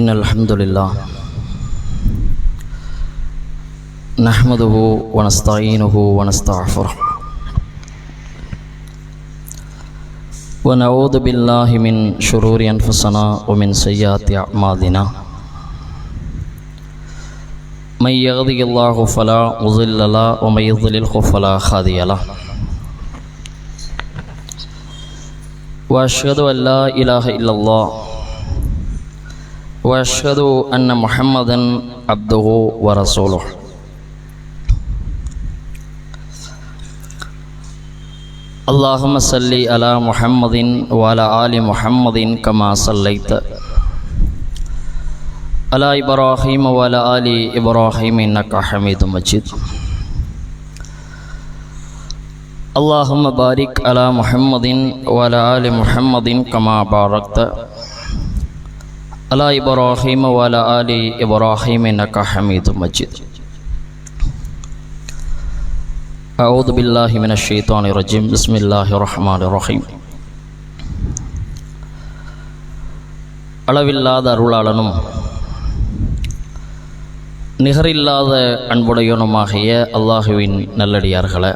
إن الحمد لله نحمده ونستعينه ونستغفره ونعوذ بالله من شرور أنفسنا ومن سيئات أعمالنا من يهده الله فلا مضل له ومن يضلله فلا هادي له وأشهد أن لا إله إلا الله وأشهد أن محمدا عبده ورسوله اللهم صل على محمد وعلى آل محمد كما صليت على إبراهيم وعلى آل إبراهيم إنك حميد مجيد اللهم بارك على محمد وعلى آل محمد كما باركت على إبراهيم وعلى آل إبراهيم إنك حميد مجيد أعوذ بالله من الشيطان الرجيم بسم الله الرحمن الرحيم அளவில்லாத அருளாளனும் நிகரில்லாத அன்புடையனுமாகிய அல்லாஹுவின் நல்லடியார்களே,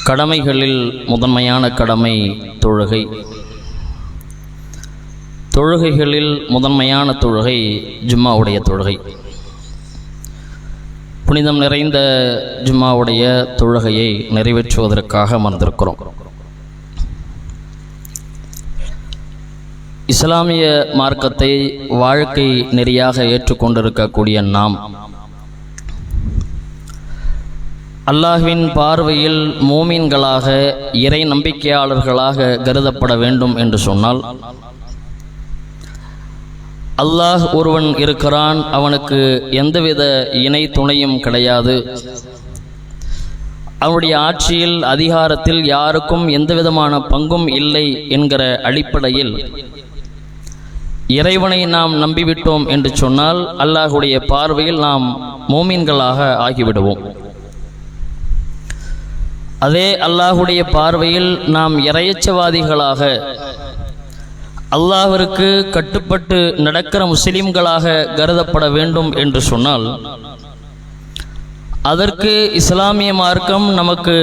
கடமைகளில் முதன்மையான கடமை தொழுகை. தொழுகைகளில் முதன்மையான தொழுகை ஜும்மாவுடைய தொழுகை. புனிதம் நிறைந்த ஜும்மாவுடைய தொழுகையை நிறைவேற்றுவதற்காக அமர்ந்திருக்கிறோம். இஸ்லாமிய மார்க்கத்தை வாழ்க்கை நெறியாக ஏற்றுக்கொண்டிருக்கக்கூடிய நாம் அல்லாஹ்வின் பார்வையில் மூமின்களாக இறை நம்பிக்கையாளர்களாக கருதப்பட வேண்டும் என்று சொன்னால், அல்லாஹ் ஒருவன் இருக்கிறான், அவனுக்கு எந்தவித இணை துணையும் கிடையாது, அவனுடைய ஆட்சியில் அதிகாரத்தில் யாருக்கும் எந்தவிதமான பங்கும் இல்லை என்கிற அடிப்படையில் இறைவனை நாம் நம்பிவிட்டோம் என்று சொன்னால் அல்லாஹுடைய பார்வையில் நாம் மூமின்களாக ஆகிவிடுவோம். அதே அல்லாஹுடைய பார்வையில் நாம் இறையச்சவாதிகளாக, அல்லாஹ்விற்கு கட்டுப்பட்டு நடக்கிற முஸ்லிம்களாக கருதப்பட வேண்டும் என்று சொன்னால், அதற்கு இஸ்லாமிய மார்க்கம் நமக்கு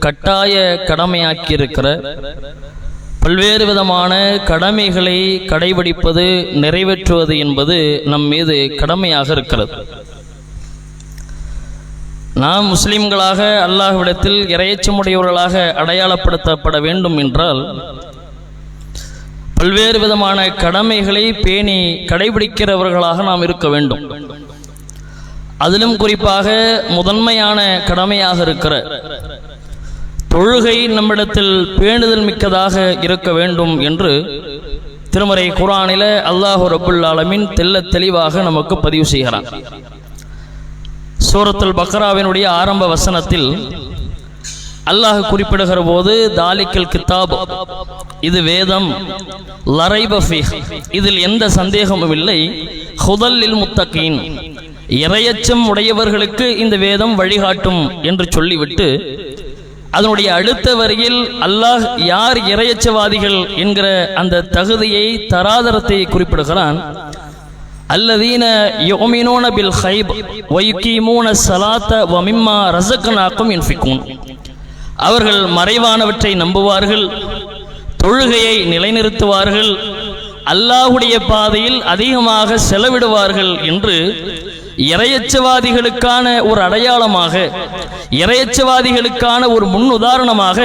கட்டாய கடமையாக்கியிருக்கிற பல்வேறு விதமான கடமைகளை கடைபிடிப்பது, நிறைவேற்றுவது என்பது நம் மீது கடமையாக இருக்கிறது. நாம் முஸ்லிம்களாக அல்லாஹ்விடத்தில் இறையச்சமுடையவர்களாக அடையாளப்படுத்தப்பட வேண்டும் என்றால் பல்வேறு விதமான கடமைகளை பேணி கடைபிடிக்கிறவர்களாக நாம் இருக்க வேண்டும். அதிலும் குறிப்பாக முதன்மையான கடமையாக இருக்கிற தொழுகை நம்மிடத்தில் பேணுதல் மிக்கதாக இருக்க வேண்டும் என்று திருமறை குர்ஆனிலே அல்லாஹ் ரப்புல் ஆலமீன் தெள்ளத் தெளிவாக நமக்கு பதிவு செய்கிறான். சூரத்துல் பக்ராவினுடைய ஆரம்ப வசனத்தில் அல்லாஹ் குறிப்பிடுகிற போது, தாலிக்கல் கிதாப், இது வேதம், லரைப ஃபீஹ், இதில் எந்த சந்தேகமும் இல்லை, ஹுதல் லில் முத்தகீன், இறையச்சம் உடையவர்களுக்கு இந்த வேதம் வழிகாட்டும் என்று சொல்லிவிட்டு அதனுடைய அடுத்த வரியில் அல்லாஹ் யார் இறையச்சவாதிகள் என்கிற அந்த தகுதியை, தராதரத்தை குறிப்பிடுகிறான். அல்லதீன யுமினூன பில் கைப் வ யுகீமூன ஸலாத்த வ மிம்மா ரஸக்னாகும் யுன்ஃபிகூன், அவர்கள் மறைவானவற்றை நம்புவார்கள், தொழுகையை நிலைநிறுத்துவார்கள், அல்லாஹுடைய பாதையில் அதிகமாக செலவிடுவார்கள் என்று இறையச்சவாதிகளுக்கான ஒரு அடையாளமாக, இறையச்சவாதிகளுக்கான ஒரு முன் உதாரணமாக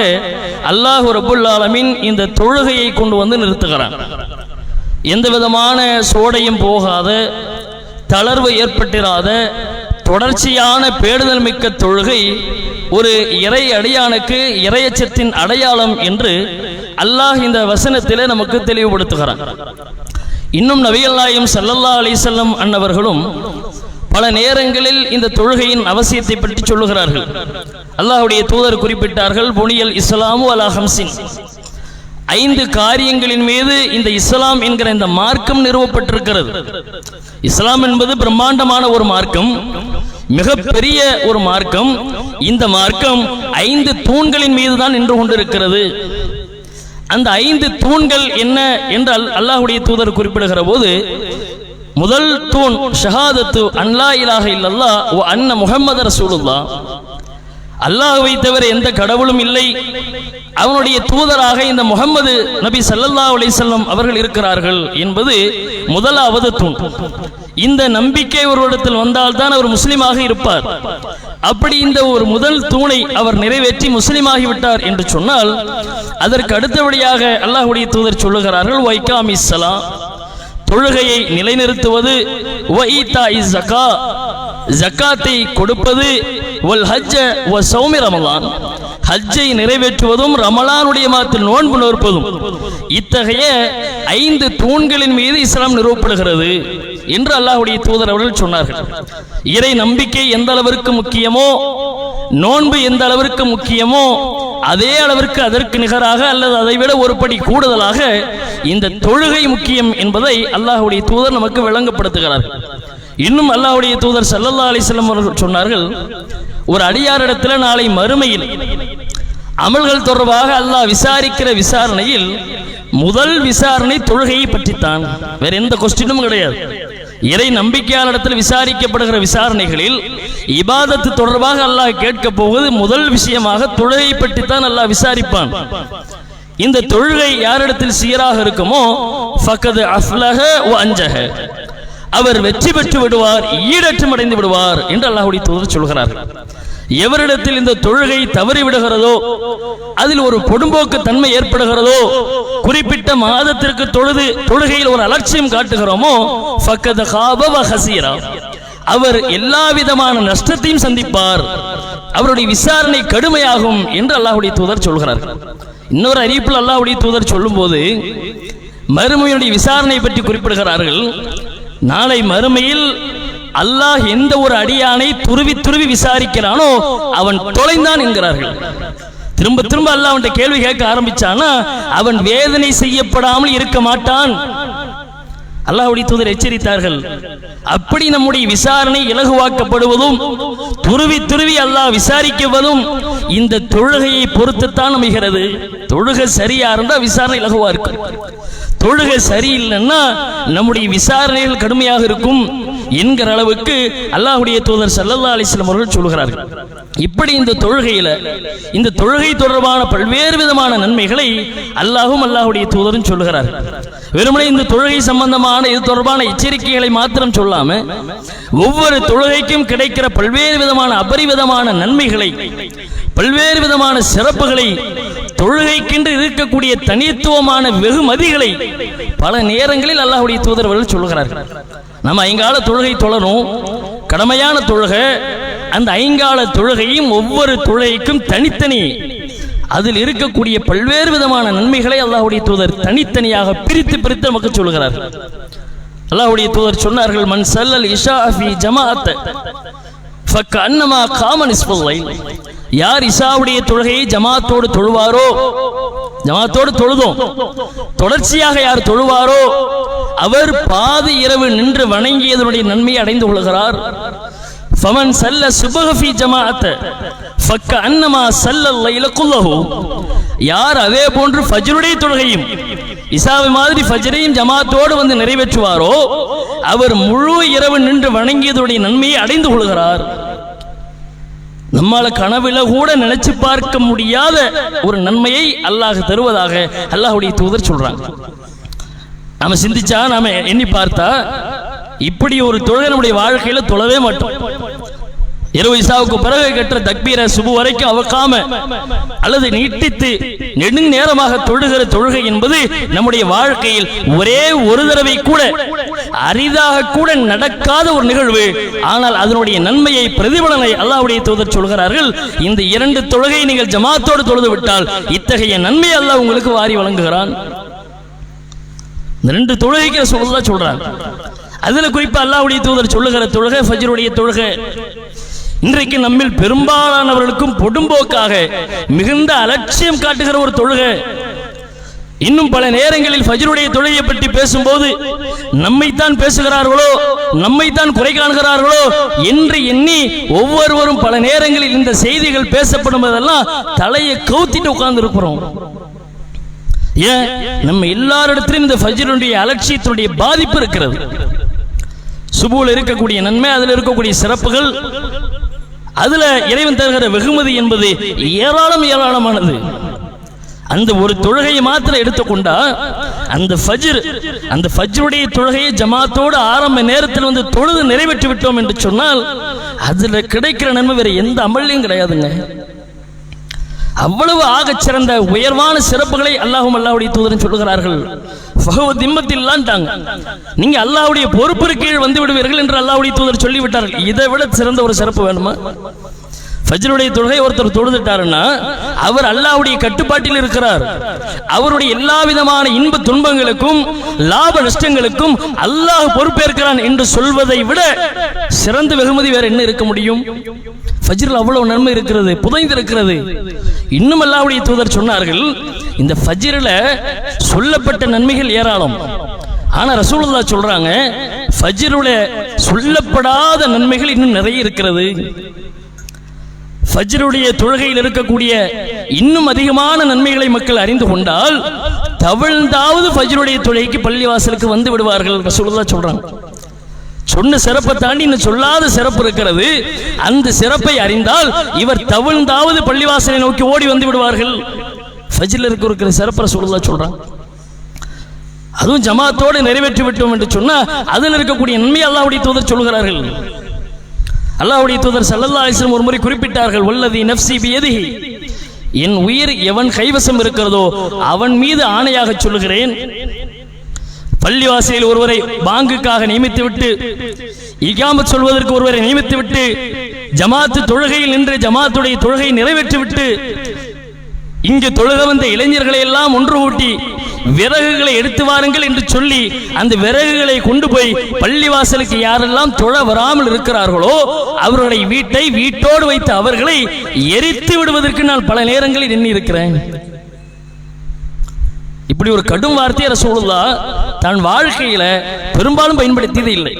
அல்லாஹ் ரப்புல் ஆலமீன் இந்த தொழுகையை கொண்டு வந்து நிறுத்துகிறான். எந்த விதமான சோடையும் போகாத, தளர்வு ஏற்பட்டிராத தொடர்ச்சியான பேடுதல் மிக்க தொழுகை ஒரு இறை அடியானுக்கு இறையச்சத்தின் அடையாளம் என்று அல்லாஹ் இந்த வசனத்திலே நமக்கு தெளிவுபடுத்துகிறான். இன்னும் நபிகள் நாயகம் ஸல்லல்லாஹு அலைஹி வஸல்லம் அன்னவர்களும் பல நேரங்களில் இந்த தொழுகையின் அவசியத்தை பற்றி சொல்லுகிறார்கள். அல்லாஹ்வுடைய தூதர் குறிப்பிட்டார்கள், புனியல் இஸ்லாமு அலா ஹம்சின், 5 காரியங்களின் மீது இந்த இஸ்லாம் என்கிற இந்த மார்க்கம் நிறுவப்பட்டிருக்கிறது. இஸ்லாம் என்பது பிரம்மாண்டமான ஒரு மார்க்கம், மிகப்பெரிய ஒரு மார்க்கம். இந்த மார்க்கம் 5 தூண்களின் மீது தான் நின்று கொண்டிருக்கிறது. அந்த 5 தூண்கள் என்ன என்று அல்லாஹ்வுடைய தூதர் குறிப்பிடுகிற போது, முதல் தூண் ஷஹாதத்து அன்லா இலாஹ இல்லல்லாஹ் வ அன்ன முஹம்மது ரசூலுல்லாஹ், அல்லாஹ்வை தவிர எந்த கடவுளும் இல்லை, அவனுடைய தூதராக இந்த முஹம்மது நபி ஸல்லல்லாஹு அலைஹி வஸல்லம் அவர்கள் இருக்கிறார்கள் என்பது முதலாவது தூண். இந்த நம்பிக்கை ஒருவரிடத்தில் வந்தால்தான் அவர் முஸ்லிமாக இருப்பார். அப்படி இந்த ஒரு முதல் தூணை அவர் நிறைவேற்றி முஸ்லிமாகி விட்டார் என்று சொன்னால், அதற்கு அடுத்தபடியாக அல்லாஹ்வுடைய தூதர் சொல்லுகிறார்கள், வைகாமிஸ் ஸலா, தொழுகையை நிலைநிறுத்துவது, வஈதாஇஸ் ஸகா, ஜக்காத்தை கொடுப்பது, வல் ஹஜ்ஜ வ ஸௌமி ரமலான், ஹஜ்ஜை நிறைவேற்றுவதும் ரமலானுடைய மாதத்தில் நோன்பு நோற்பதும், இத்தகைய 5 தூண்களின் மீது இஸ்லாம் நிறுவப்படுகிறது என்று அல்லாஹ்வுடைய தூதர் அவர்கள் சொன்னார்கள். இறை நம்பிக்கை எந்த அளவிற்கு முக்கியமோ, நோன்பு எந்த அளவிற்கு முக்கியமோ, அதே அளவிற்கு அதற்கு நிகராக அல்லது அதைவிட ஒரு படி கூடுதலாக இந்த தொழுகை முக்கியம் என்பதை அல்லாஹ்வுடைய தூதர் நமக்கு விளங்கப்படுத்துகிறார்கள். இன்னும் அல்லாஹ்வுடைய தூதர் ஸல்லல்லாஹு அலைஹி வஸல்லம் அவர்கள் சொன்னார்கள், ஒரு அடியாரிடத்தில் நாளை மறுமையில் அமல்கள் தொடர்பாக அல்லாஹ் விசாரிக்கிற விசாரணையில் முதல் விசாரணை தொழுகையை பற்றித்தான், வேற எந்த கொஸ்டினும் கிடையாது. இறை நம்பிக்கையாளரிடத்தில் விசாரிக்கப்படுகிற விசாரணைகளில் இபாதத்து தொடர்பாக அல்லாஹ் கேட்க போவது முதல் விஷயமாக தொழுகை பற்றித்தான் அல்லாஹ் விசாரிப்பான். இந்த தொழுகை யாரிடத்தில் சீராக இருக்குமோ ஃபக்கத் அஃப்லஹ வ அன்ஜஹ, அவர் வெற்றி பெற்று விடுவார், ஈடற்றம் அடைந்து விடுவார் என்று அல்லாஹ்வுடைய தூதர் சொல்கிறார்கள். எவரிடத்தில் இந்த தொழுகை தவறிவிடுகிறதோ, அதில் ஒரு பொடும்போக்கு தன்மை ஏற்படுகிறதோ, குறிப்பிட்ட மாதத்திற்கு தொழுகையில் ஒரு அலட்சியம் காட்டுகிறோமோ, ஃபக்கத் காப வ ஹஸீரா, அவர் எல்லா விதமான நஷ்டத்தையும் சந்திப்பார், அவருடைய விசாரணை கடுமையாகும் என்று அல்லாஹ்வுடைய தூதர் சொல்கிறார்கள். இன்னொரு அறிவிப்பில் அல்லாஹ்வுடைய தூதர் சொல்லும்போது மறுமையுடைய விசாரணை பற்றி குறிப்பிடுகிறார்கள். நாளை மறுமையில் அல்லாஹ் எந்த ஒரு அடியானை துருவி விசாரிக்கிறானோ அவன் தொலைந்தான் என்கிறார்கள். திரும்ப திரும்ப அல்லாஹ் அவன்கிட்ட கேள்வி கேட்க ஆரம்பிச்சானா அவன் வேதனை செய்யப்படாமல் இருக்க மாட்டான். அல்லாஹ்வுடைய தூதர் எச்சரித்தார்கள். அப்படி நம்முடைய விசாரணை இலகுவாக்கப்படுவதும் துருவி அல்லாஹ் விசாரிக்குவதும் இந்த தொழுகையை பொறுத்துத்தான் அமைகிறது. தொழுகை சரியா இருந்தா விசாரணை இலகுவா இருக்கும், தொழுகை சரியில்லைன்னா நம்முடைய விசாரணைகள் கடுமையாக இருக்கும் என்கிற அளவுக்கு அல்லாஹ்வுடைய தூதர் ஸல்லல்லாஹு அலைஹி வஸல்லம் அவர்கள் சொல்கிறார்கள். இப்படி இந்த தொழுகை தொடர்பான பல்வேறு விதமான நன்மைகளை அல்லாஹ்வும் அல்லாஹ்வுடைய தூதரும் சொல்கிறார்கள். வெறுமனே இந்த தொழுகை சம்பந்தமான இது தொடர்பான எச்சரிக்கைகளை மாத்திரம் சொல்லாம ஒவ்வொரு தொழுகைக்கும் கிடைக்கிற பல்வேறு விதமான அபரிவிதமான நன்மைகளை, பல்வேறு விதமான சிறப்புகளை, தொழுகைக்கென்று இருக்கக்கூடிய தனித்துவமான வெகுமதிகளை பல நேரங்களில் அல்லாஹ்வுடைய தூதர் அவர்கள் சொல்கிறார்கள். நம்ம 5 கால தொழுகை தொழணும், கடமையான தொழுகை. அந்த 5 கால தொழுகையும் ஒவ்வொரு தொழுகைக்கும் தனித்தனி அதில் இருக்கக்கூடிய பல்வேறு விதமான நன்மைகளை அல்லாஹ்வுடைய தூதர் தனித்தனியாக பிரித்து நமக்கு சொல்கிறார்கள். அல்லாஹ்வுடைய தூதர் சொன்னார்கள், மன் ஸல்லல் இஷா ஃபீ ஜமாஅத் ஃபக்கஅன்னமா காம நிஸ்ஃபுல் லைல், யார் இஷாவுடைய தொழுகையை ஜமாத்தோடு தொழுவாரோ, ஜமாத்தோடு தொழுதோம் தொடர்ச்சியாக யார் தொழுவாரோ அவர் பாதி இரவு நின்று வணங்கியதனுடைய நன்மையை அடைந்து கொள்கிறார். ஃபமன் ஸல்ல சுபஹ ஃபீ ஜமாஅத் ஃபக்கஅன்னமா ஸல்லல் லைல குல்லஹு, யார் அதே போன்று ஃபஜ்ருடைய தொழுகையும் இஷாவை மாதிரி ஃபஜ்ரையும் ஜமாத்தோடு வந்து நிறைவேற்றுவாரோ அவர் முழு இரவு நின்று வணங்கியதனுடைய நன்மையை அடைந்து கொள்கிறார். நம்மால கனவுல கூட நினைச்சு பார்க்க முடியாத ஒரு நன்மையை அல்லாஹ் தருவதாக அல்லாஹ்வுடைய தூதர் சொல்றாங்க. நாம சிந்திச்சா, நாம எண்ணி பார்த்தா இப்படி ஒரு தொழுகை நம்முடைய வாழ்க்கையில தொழவே மாட்டோம். இரவு இஷாவுக்கு பிறகு கற்ற தக்பீரை சுபு வரைக்கும் அவக்காம அல்லது நீட்டித்து நெடுங்க நேரமாக தொழுகிற தொழுகை என்பது நம்முடைய வாழ்க்கையில் ஒரே ஒரு தடவை கூட, அரிதாக கூட நடக்காத ஒரு நிகழ்வு. ஆனால் அதனுடைய நன்மையை, பிரதிபலனை அல்லாஹ்வுடைய தூதர் சொல்கிறார்கள், இந்த 2 தொழுகையை நீங்கள் ஜமாத்தோடு தொழுது விட்டால் இத்தகைய நன்மையை அல்லாஹ் உங்களுக்கு வாரி வழங்குகிறான். இந்த 2 தொழுகைக்கு ரசூலுல்லாஹ் சொல்றாங்க. அதுல குறிப்பா அல்லாஹ்வுடைய தூதர் சொல்லுகிற தொழுகை ஃபஜ்ருடைய தொழுகை. இன்றைக்கு நம்மில் பெரும்பாலானவர்களுக்கும் பொடும்போக்காக மிகுந்த அலட்சியம் காட்டுகிற ஒரு தொழுகை. இன்னும் பல நேரங்களில் ஃபஜ்ருடைய தொழுகையை பற்றி பேசும்போது நம்மைத்தான் பேசுகிறார்களோ, நம்மைத்தான் குறை காண்கிறார்களோ என்று எண்ணி ஒவ்வொருவரும் பல நேரங்களில் இந்த செய்திகள் பேசப்படும் போதெல்லாம் தலையை கவுத்திட்டு உட்கார்ந்து இருக்கிறோம். ஏன் நம்ம எல்லாரிடத்திலும் இந்த ஃபஜ்ருடைய அலட்சியத்தினுடைய பாதிப்பு இருக்கிறது. சுபூல இருக்கக்கூடிய நன்மை, அதில் இருக்கக்கூடிய சிறப்புகள், அதுல இறைவன் தருகிற வெகுமதி என்பது ஏராளமானது. அந்த ஒரு தொழுகையை மாத்திரம் எடுத்துக்கொண்டா அந்த ஃபஜ்ருடைய தொழுகையை ஜமாத்தோடு ஆரம்ப நேரத்தில் வந்து தொழுது நிறைவேற்றி விட்டோம் என்று சொன்னால் அதுல கிடைக்கிற நன்மை வேற எந்த அமல்லையும் கிடையாதுங்க. அவ்வளவு ஆகச் சிறந்த உயர்வான சிறப்புகளை அல்லாஹ்வுடைய தூதர் சொல்லுகிறார்கள். நீங்க அல்லாஹ்வுடைய பொறுப்பு கீழ் வந்து விடுவீர்கள் என்று அல்லாஹ்வுடைய தூதர் சொல்லிவிட்டார்கள். இதை விட சிறந்த ஒரு சிறப்பு வேணுமா? ஃபஜ்ருடைய தொழுகை ஒருத்தர் தொழுதுட்டாருன்னா அவர் அல்லாஹ்வுடைய கட்டுப்பாட்டில் இருக்கிறார். அவருடைய எல்லா விதமான இன்ப துன்பங்களுக்கும் லாப நஷ்டங்களுக்கும் அல்லாஹ் பொறுப்பேற்கிறான் என்று சொல்வதை விட சிறந்த வெகுமதி வேற என்ன இருக்க முடியும்? ஃபஜ்ரில் அவ்வளவு நன்மை இருக்கிறது, புதைந்து இருக்கிறது. இன்னும் அல்லாஹ்வுடைய தூதர் சொன்னார்கள், இந்த ஃபஜ்ரில் சொல்லப்பட்ட நன்மைகள் ஏராளம். ஆனா ரசூலுல்லாஹ் சொல்றாங்க, ஃபஜ்ரில் சொல்லப்படாத நன்மைகள் இன்னும் நிறைய இருக்கிறது. ஃபஜ்ருடைய தொழுகையில் இருக்கக்கூடிய இன்னும் அதிகமான நன்மைகளை மக்கள் அறிந்து கொண்டால் தவழ்ந்தாவது ஃபஜ்ருடைய தொழுகைக்கு பள்ளிவாசலுக்கு வந்து விடுவார்கள். ரசூலுல்லாஹ் சொல்றாங்க. சொன்ன சிறப்பை தாண்டி இன்னும் சொல்லாத சிறப்பு இருக்கிறது. அந்த சிறப்பை அறிந்தால் இவர் தவழ்ந்தாவது பள்ளிவாசலை நோக்கி ஓடி வந்து விடுவார்கள். ஃபஜ்ரில் இருக்கிற சிறப்பை ரசூலுல்லாஹ் சொல்றாங்க. அதுவும் ஜமாத்தோடு நிறைவேற்றி விட்டோம் என்று சொன்னா அதில் இருக்கக்கூடிய நன்மை அல்லாஹ்வுடைய தூதர் சொல்கிறார்கள். அல்லாஹ்வுடைய தூதர் ஸல்லல்லாஹு அலைஹி வஸல்லம் ஒரு முறை குறிப்பிட்டார்கள், வல்லதி நஃப்ஸி பியதிஹி, என் உயிர் எவன் கைவசம் இருக்கிறதோ அவன் மீது ஆணையாக சொல்லுகிறேன், பள்ளிவாசலில் ஒருவரை பாங்குக்காக நியமித்துவிட்டு, இகாமத் சொல்வதற்கு ஒருவரை நியமித்துவிட்டு, ஜமாத்து தொழுகையில் நின்று ஜமாத்துடைய தொழுகையை நிறைவேற்றிவிட்டு இங்கு தொழுக வந்த இளைஞர்களை எல்லாம் ஒன்று கூட்டி விறகுகளை எடுத்து வாருங்கள் என்று சொல்லி அந்த விறகுகளை கொண்டு போய் பள்ளிவாசலுக்கு யாரெல்லாம் தொழ வராமல் இருக்கிறார்களோ அவர்களுடைய வீட்டோடு வைத்து அவர்களை எரித்து விடுவதற்கு நான் பல நேரங்களில் எண்ணி இருக்கிறேன். இப்படி ஒரு கடும் வார்த்தையை ரசூலுல்லாஹ் தன் வாழ்க்கையில பெரும்பாலும் பயன்படுத்தியது இல்லை.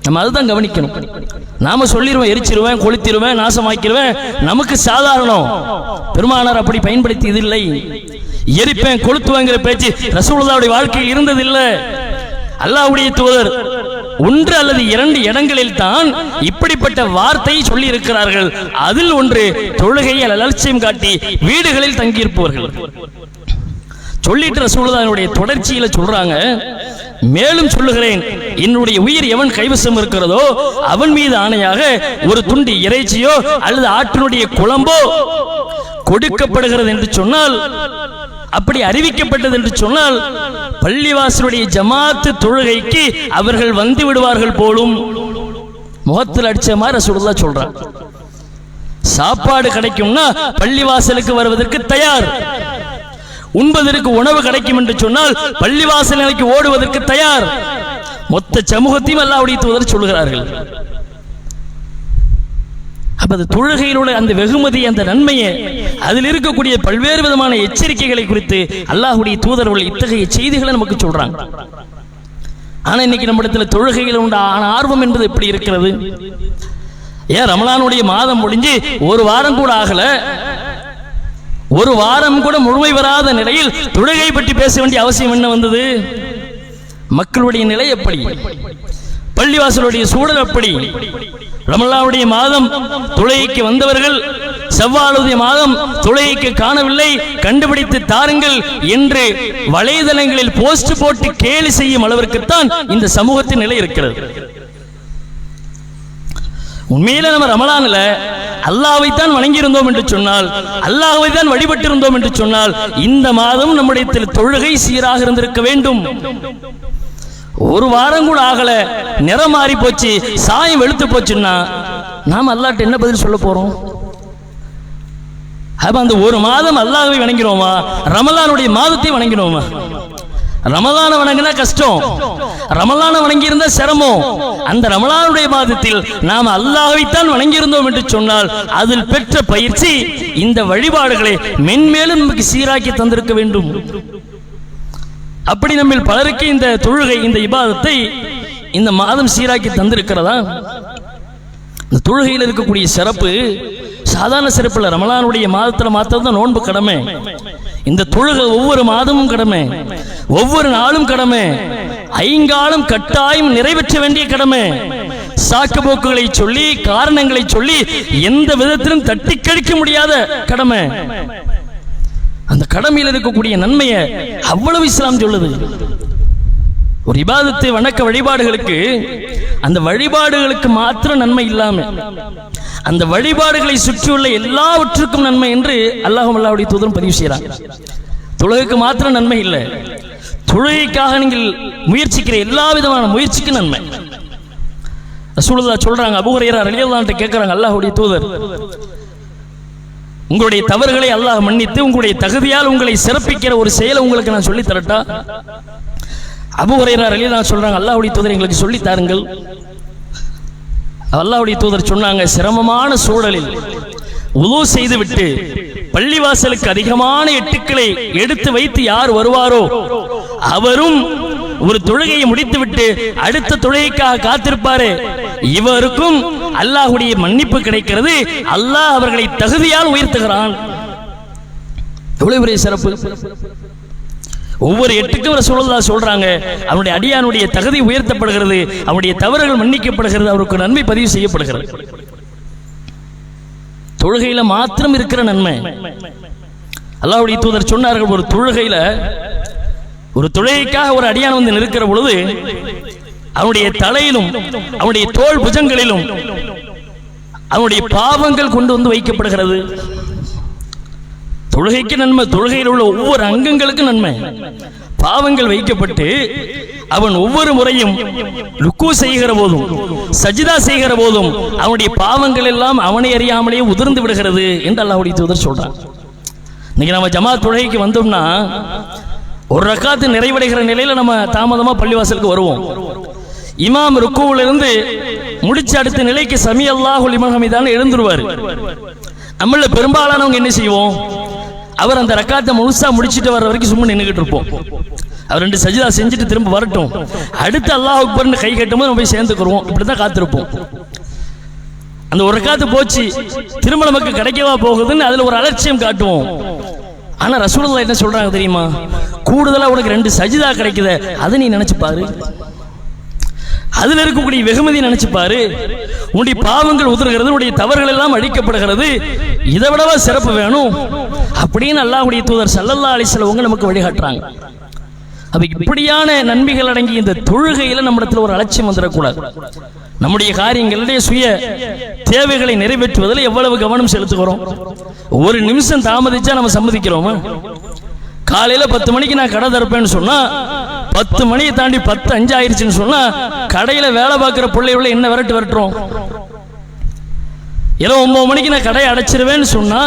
நம்ம அதுதான் கவனிக்கணும். நாம சொல்லிடுவோம், எரிச்சிருவேன், கொளுத்திடுவேன், நாசமாக்கிடுவேன், நமக்கு சாதாரணம். பெருமானார் அப்படி பயன்படுத்தியது இல்லை. எரிப்பேன் கொளுத்துவேங்கிற பேச்சு ரசூலுல்லாஹ்வுடைய வாழ்க்கையில் இருந்ததில்லை. அல்லாஹ்வுடைய தூதர் ஒன்று அல்லது இரண்டு இடங்களில் தான் இப்படிப்பட்ட வார்த்தையை சொல்லி இருக்கிறார்கள். அதில் ஒன்று தொழுகையை அலட்சியம் காட்டி வீடுகளில் தங்கியிருப்பவர்கள். சொல்லிட்டு ரசூலுல்லாஹ்வுடைய தொடர்ச்சியில சொல்றாங்க, மேலும் சொல்லுகிறேன், என்னுடைய உயிர் எவன் கைவசம் இருக்கிறதோ அவன் மீது ஆணையாக ஒரு துண்டு இறைச்சியோ அல்லது ஆற்றினுடைய குழம்போ கொடுக்கப்படுகிறது என்று சொன்னால், அப்படி அறிவிக்கப்பட்டது என்று சொன்னால் பள்ளிவாசலுடைய ஜமாத்து தொழுகைக்கு அவர்கள் வந்து விடுவார்கள் போலும். முகத்தில் அடிச்ச மாதிரி ரசூலுல்லாஹ் சொல்றாங்க. சாப்பாடு கிடைக்கும்னா பள்ளிவாசலுக்கு வருவதற்கு தயார். உண்பதற்கு உணவு கிடைக்கும் என்று சொன்னால் பள்ளிவாசல் நிலைக்கு ஓடுவதற்கு தயார். மொத்த சமூகத்தையும் அல்லாஹ்வுடைய தூதர் சொல்கிறார்கள். அப்ப அந்த தொழுகையிலுள்ள அந்த வெகுமதி, அந்த நன்மையை, அதில் இருக்கக்கூடிய பல்வேறு விதமான எச்சரிக்கைகளை குறித்து அல்லாஹ்வுடைய தூதர்கள் இத்தகைய செய்திகளை நமக்கு சொல்றாங்க. ஆனா இன்னைக்கு நம்மிடத்துல தொழுகையில் உண்டான ஆர்வம் என்பது எப்படி இருக்கிறது? ஏன் ரமலானுடைய மாதம் முடிஞ்சு ஒரு வாரம் கூட ஆகல, ஒரு வாரம் கூட முழுமை வராத நிலையில் தொழுகை பற்றி பேச வேண்டிய அவசியம் என்ன வந்தது? மக்களுடைய நிலை எப்படி? பள்ளிவாசலுடைய சூழல் எப்படி? ரமலானுடைய மாதம் தொழுகைக்கு வந்தவர்கள் செவ்வாலுடைய மாதம் தொழுகைக்கு காணவில்லை, கண்டுபிடித்து தாருங்கள் என்று வலைதளங்களில் போஸ்ட் போட்டு கேலி செய்யும் அளவிற்குத்தான் இந்த சமூகத்தின் நிலை இருக்கிறது. உண்மையில நம்ம ரமலான்ல அல்லாஹ்வை தான் வணங்கி இருந்தோம் என்று சொன்னால், அல்லாஹ்வை தான் வழிபட்டு இருந்தோம் என்று சொன்னால், இந்த மாதம் நம்முடைய தொழுகை சீராக இருந்திருக்க வேண்டும். ஒரு வாரம் கூட ஆகல, நிறம் மாறி போச்சு, சாயம் வெளுத்து போச்சுன்னா நாம் அல்லாஹ்ட்ட என்ன பதில் சொல்ல போறோம்? அப்ப அந்த ஒரு மாதம் அல்லாஹ்வை வணங்கிறோமா, ரமலானுடைய மாதத்தை வணங்கினோமா? ரமலான வணங்கினா கஷ்டம், ரமலான வணங்கி இருந்த சிரமம். அந்த ரமலானுடைய மாதத்தில் நாம் அல்லாஹ்வைத்தான் வணங்கி இருந்தோம் என்று சொன்னால் அதில் பெற்ற பயிற்சி இந்த வழிபாடுகளை மென்மேலும் நமக்கு சீராக்கி தந்திருக்க வேண்டும். அப்படி நம்ம பலருக்கு இந்த தொழுகை, இந்த இபாதத்தை இந்த மாதம் சீராக்கி தந்திருக்கிறதா? இந்த தொழுகையில் இருக்கக்கூடிய சிறப்பு சாதாரண சிறப்பில்லை. ரமலானுடைய மாதத்தில் மாத்திரம் தான் நோன்பு கடமை. இந்த தொழுகை ஒவ்வொரு மாதமும் கடமை, ஒவ்வொரு நாளும் கடமை, ஐங்காலம் கட்டாயம் நிறைவேற்ற வேண்டிய கடமை. சாக்கு போக்குகளை சொல்லி காரணங்களை சொல்லி எந்த விதத்திலும் தட்டி கழிக்க முடியாத கடமை. அந்த கடமையில் இருக்கக்கூடிய நன்மையை அவ்வளவு இஸ்லாம் சொல்லுது. ஒரு இபாதத்து வணக்க வழிபாடுகளுக்கு அந்த வழிபாடுகளுக்கு மாத்திரம் நன்மை இல்லாம அந்த வழிபாடுகளை சுற்றியுள்ள எல்லாவற்றுக்கும் நன்மை என்று அல்லாஹ்வும் அல்லாஹ்வுடைய தூதரும் பதிவு செய்கிறார். தொழுகைக்கு மாத்திரம் நன்மை இல்லை, தொழுகைக்காக நீங்கள் முயற்சிக்கிற எல்லா விதமான முயற்சிக்கும் நன்மை. ரசூலுல்லாஹ் சொல்றாங்க, அபூ ஹுரைரா ரலியல்லாஹு அன்ஹு கேட்கறாங்க, அல்லாஹ்வுடைய தூதர், உங்களுடைய தவறுகளை அல்லாஹ் மன்னித்து உங்களுடைய தகுதியால் உங்களை சிறப்பிக்கிற ஒரு செயலை உங்களுக்கு நான் சொல்லி தரட்டா? அபூ ஹுரைரா ரலியல்லாஹு அன்ஹு சொல்றாங்க, அல்லாஹ்வுடைய தூதர் எங்களுக்கு சொல்லி தாருங்கள். அல்லாஹ்வுடைய தூதர் சொன்னாங்க, சிரமமான சூழலில் உது செய்துவிட்டு பள்ளிவாசலுக்கு அதிகமான எட்டுக்களை எடுத்து வைத்து யார் வருவாரோ அவரும் ஒரு தொழுகையை முடித்துவிட்டு அடுத்த தொழுகைக்காக காத்திருப்பாரு, இவருக்கும் அல்லாஹ்வுடைய மன்னிப்பு கிடைக்கிறது, அல்லாஹ் அவர்களை தகுதியால் உயர்த்துகிறான். எவ்வளவு பெரிய சிறப்பு! ஒவ்வொரு எட்டுக்கும் ரசூலுல்லாஹ் சொல்றாங்க, அவனுடைய அடியானுடைய தகுதி உயர்த்தப்படுகிறது, அவனுடைய தவறுகள் மன்னிக்கப்படுகிறது, அவருக்கு நன்மை பதிவு செய்யப்படுகிறது. தொழுகையில மாத்திரம் இருக்கிற நன்மை. அல்லாஹ்வுடைய தூதர் சொன்னார்கள், ஒரு தொழுகையில ஒரு தொழுகைக்காக ஒரு அடியான் வந்து நிற்கிற பொழுது அவனுடைய தலையிலும் அவனுடைய தோள் புஜங்களிலும் அவனுடைய பாவங்கள் கொண்டு வந்து வைக்கப்படுகிறது. தொழுகைக்கு நன்மை, தொழுகையில் உள்ள ஒவ்வொரு அங்கங்களுக்கும் நன்மை. பாவங்கள் வைக்கப்பட்டு அவன் ஒவ்வொரு முறையும் ருக்கு செய்கிற போதும் சஜிதா செய்கிற போதும் அவனுடைய பாவங்கள் எல்லாம் அவனை அறியாமலேயே உதிர்ந்து விடுகிறது என்று அல்லாஹ்வுடைய தூதர் சொல்றான். இன்னைக்கு நம்ம ஜமாத் தொழுகைக்கு வந்தோம்னா ஒரு ரக்காத்து நிறைவடைகிற நிலையில நம்ம தாமதமா பள்ளிவாசலுக்கு வருவோம். இமாம் ருக்குவிலிருந்து முடிச்ச அடுத்த நிலைக்கு சமி அல்லாஹு லிமன் ஹமீதான்னு எழுந்துருவாரு. நம்மள பெரும்பாலானவங்க என்ன செய்வோம், அவர் அந்த ரக்காத்தை முழுசா முடிச்சுட்டு வர்ற வரைக்கும் சும்மா நின்றுகிட்டு இருப்போம். அவர் 2 சஜிதா செஞ்சுட்டு திரும்ப வரட்டும், அடுத்து அல்லாஹ் அக்பர்னு கை கட்டும்போது நம்ம போய் சேர்ந்துக்கிறோம். இப்படிதான் காத்திருப்போம். அந்த ஒரு ரக்காத்து போச்சு, திரும்ப நமக்கு கிடைக்கவா போகுதுன்னு அதுல ஒரு அலட்சியம் காட்டுவோம். ஆனா ரசூலுல்லாஹ் என்ன சொல்றாங்க தெரியுமா, கூடுதலா உனக்கு 2 சஜிதா கிடைக்குது, அதை நீ நினைச்சு பாரு, அதுல இருக்கக்கூடிய வெகுமதி நினைச்சு பாரு, உன்னுடைய பாவங்கள் உதிர்கிறது, உன்னுடைய தவறுகள் எல்லாம் அழிக்கப்படுகிறது, இதை விடவா சிறப்பு வேணும் அப்படின்னு அல்லாஹ்வுடைய தூதர் ஸல்லல்லாஹு அலைஹி வஸல்லம் நமக்கு வழிகாட்டுறாங்க. அப்ப இப்படியான நன்மைகள் அடங்கி இந்த தொழுகையில நம்மிடத்துல ஒரு அலட்சியம் வந்துடக்கூடாது. நம்முடைய காரியங்களுடைய சுய தேவைகளை நிறைவேற்றுவதில் எவ்வளவு கவனம் செலுத்துகிறோம். ஒரு நிமிஷம் தாமதிச்சா நம்ம சம்மதிக்கிறோமா? காலையில 10 மணிக்கு நான் கடை திறப்பேன்னு சொன்னா 10 மணியை தாண்டி 10:05 ஆயிடுச்சுன்னு சொன்னா கடையில வேலை பார்க்கிற பிள்ளைகளை என்ன விரட்டுறோம். ஏதோ 9 மணிக்கு நான் கடையை அடைச்சிருவேன்னு சொன்னா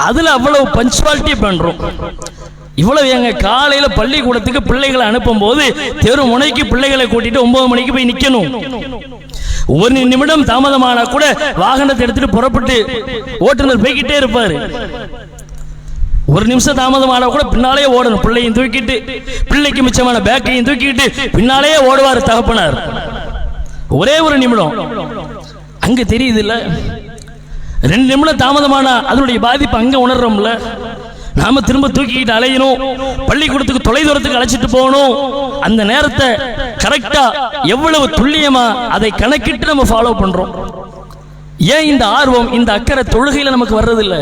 அதுல அவ்வளவு பஞ்சுவாலிட்டி பண்றோம். இவ்வளவு எங்க காலையில பள்ளிக்கூடத்துக்கு பிள்ளைகளை அனுப்பும் போது தெரு முனைக்கு பிள்ளைகளை கூட்டிட்டு 9 மணிக்கு போய் நிக்கணும். ஒரு நிமிடம் தாமதமானா கூட வாகனத்தை எடுத்துட்டு புறப்பட்டு ஓட்டுநர் போய்கிட்டே இருப்பாரு. ஒரு நிமிஷம் தாமதமான கூட பின்னாலே ஓடணும். பிள்ளையும் தூக்கிட்டு பிள்ளைக்கு மிச்சமான பேக்கையும் தூக்கிட்டு பின்னாலே ஓடுவார் தகப்பனார். ஒரே ஒரு நிமிடம் அங்க தெரியுது இல்ல, 2 நிமிடம் தாமதமானா அதனுடைய பாதிப்பு அங்க உணர்றோம்ல. நாம திரும்ப தூக்கிட்டு அலையணும், பள்ளிக்கூடத்துக்கு தொலை தூரத்துக்கு அழைச்சிட்டு போகணும். அந்த நேரத்தை கரெக்டா எவ்வளவு துல்லியமா அதை கணக்கிட்டு நம்ம ஃபாலோ பண்றோம். ஏன் இந்த ஆர்வம், இந்த அக்கறை தொழுகையில நமக்கு வர்றதில்லை?